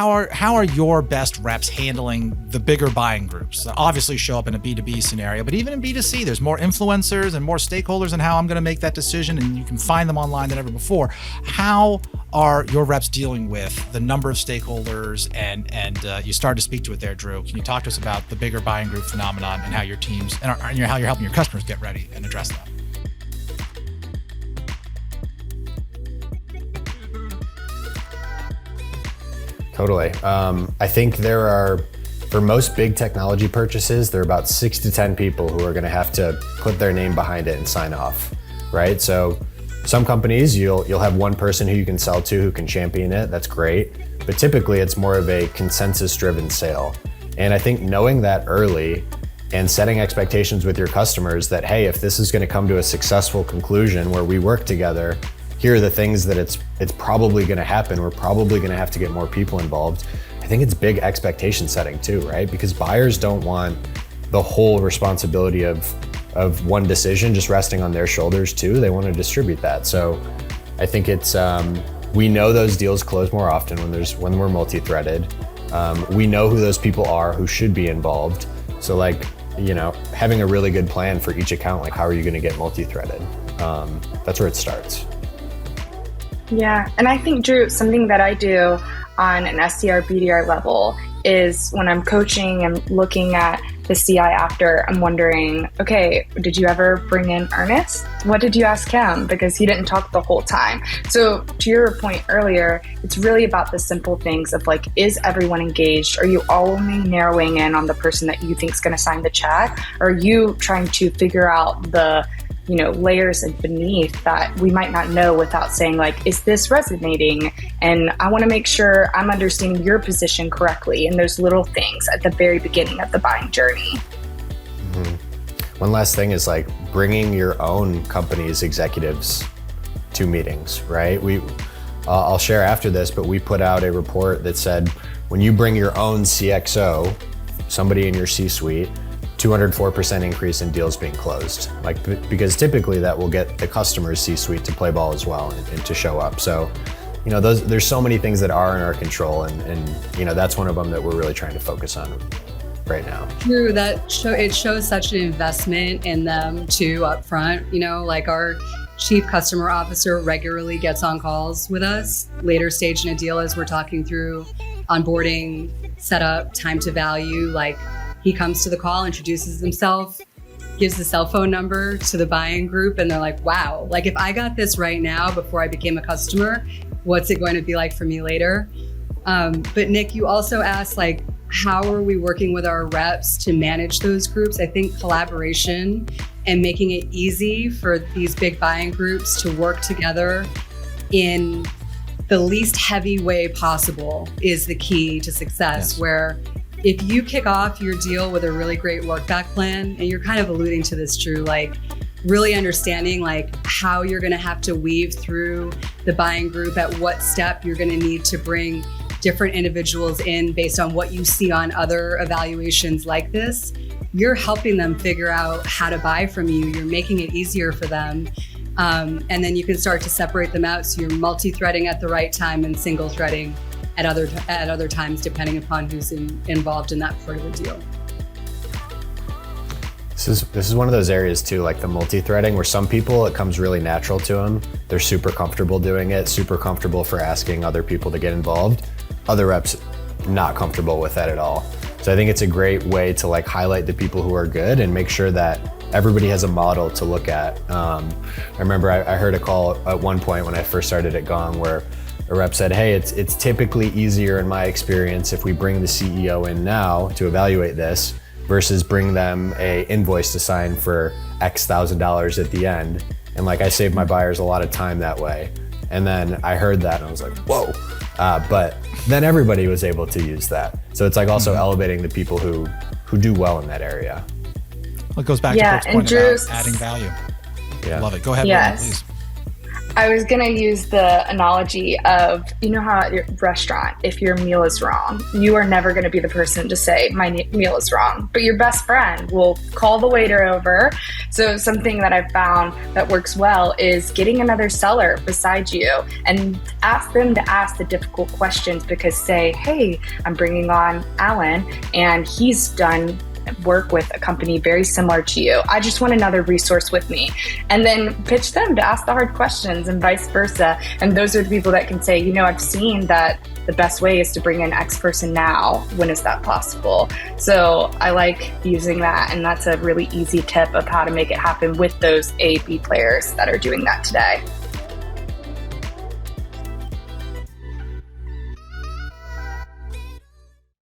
how are your best reps handling the bigger buying groups that obviously show up in a B2B scenario, but even in B2C, there's more influencers and more stakeholders in how I'm going to make that decision, and you can find them online than ever before. How are your reps dealing with the number of stakeholders? And you started to speak to it there, Drew. Can you talk to us about the bigger buying group phenomenon and how your teams and how you're helping your customers get ready and address that? Totally. I think there are, for most big technology purchases, there are about 6 to 10 people who are going to have to put their name behind it and sign off, right? So some companies, you'll have one person who you can sell to who can champion it. That's great. But typically it's more of a consensus-driven sale. And I think knowing that early and setting expectations with your customers that, hey, if this is going to come to a successful conclusion where we work together, here are the things that it's probably going to happen. We're probably going to have to get more people involved. I think it's big expectation setting too, right? Because buyers don't want the whole responsibility of one decision just resting on their shoulders too. They want to distribute that. So I think it's, we know those deals close more often when we're multi-threaded. We know who those people are who should be involved. So having a really good plan for each account, like how are you going to get multi-threaded? That's where it starts. Yeah, and I think, Drew, something that I do on an SDR, BDR level is when I'm coaching and looking at the CI after, I'm wondering, okay, did you ever bring in Ernest? What did you ask him? Because he didn't talk the whole time. So to your point earlier, it's really about the simple things of like, is everyone engaged? Are you only narrowing in on the person that you think is going to sign the check? Or are you trying to figure out the layers beneath that we might not know without saying like, is this resonating? And I want to make sure I'm understanding your position correctly in those little things at the very beginning of the buying journey. Mm-hmm. One last thing is like bringing your own company's executives to meetings, right? I'll share after this, but we put out a report that said, when you bring your own CXO, somebody in your C-suite, 204% increase in deals being closed. Because typically that will get the customer's C-suite to play ball as well and to show up. So, there's so many things that are in our control and that's one of them that we're really trying to focus on right now. True, it shows such an investment in them too up front. Like our chief customer officer regularly gets on calls with us later stage in a deal as we're talking through onboarding, setup, time to value. Like he comes to the call, introduces himself, gives the cell phone number to the buying group, and they're like, wow, like if I got this right now before I became a customer, what's it going to be like for me later? But Nick, you also asked like, how are we working with our reps to manage those groups? I think collaboration and making it easy for these big buying groups to work together in the least heavy way possible is the key to success. Yes. Where if you kick off your deal with a really great work back plan, and you're kind of alluding to this, Drew, like really understanding like how you're going to have to weave through the buying group, at what step you're going to need to bring different individuals in based on what you see on other evaluations like this, you're helping them figure out how to buy from you. You're making it easier for them. And then you can start to separate them out. So you're multi-threading at the right time and single threading at other times, depending upon who's involved in that part of the deal. This is one of those areas too, like the multi-threading, where some people, it comes really natural to them. They're super comfortable doing it, super comfortable for asking other people to get involved. Other reps, not comfortable with that at all. So I think it's a great way to like highlight the people who are good and make sure that everybody has a model to look at. I remember I heard a call at one point when I first started at Gong where a rep said, hey, it's typically easier in my experience if we bring the CEO in now to evaluate this versus bring them a invoice to sign for X $1,000 at the end. And like I saved my buyers a lot of time that way. And then I heard that and I was like, whoa. But then everybody was able to use that. So it's like also elevating the people who do well in that area. Well, it goes back to Brooke's point about adding value. Yeah. Love it. Go ahead, yes. Lauren, please. I was going to use the analogy of, you know how at your restaurant, if your meal is wrong, you are never going to be the person to say, my meal is wrong. But your best friend will call the waiter over. So something that I've found that works well is getting another seller beside you and ask them to ask the difficult questions, because say, hey, I'm bringing on Alan and he's done work with a company very similar to you. I just want another resource with me. And then pitch them to ask the hard questions and vice versa. And those are the people that can say, you know, I've seen that the best way is to bring in X person now. When is that possible? So I like using that. And that's a really easy tip of how to make it happen with those A/B players that are doing that today.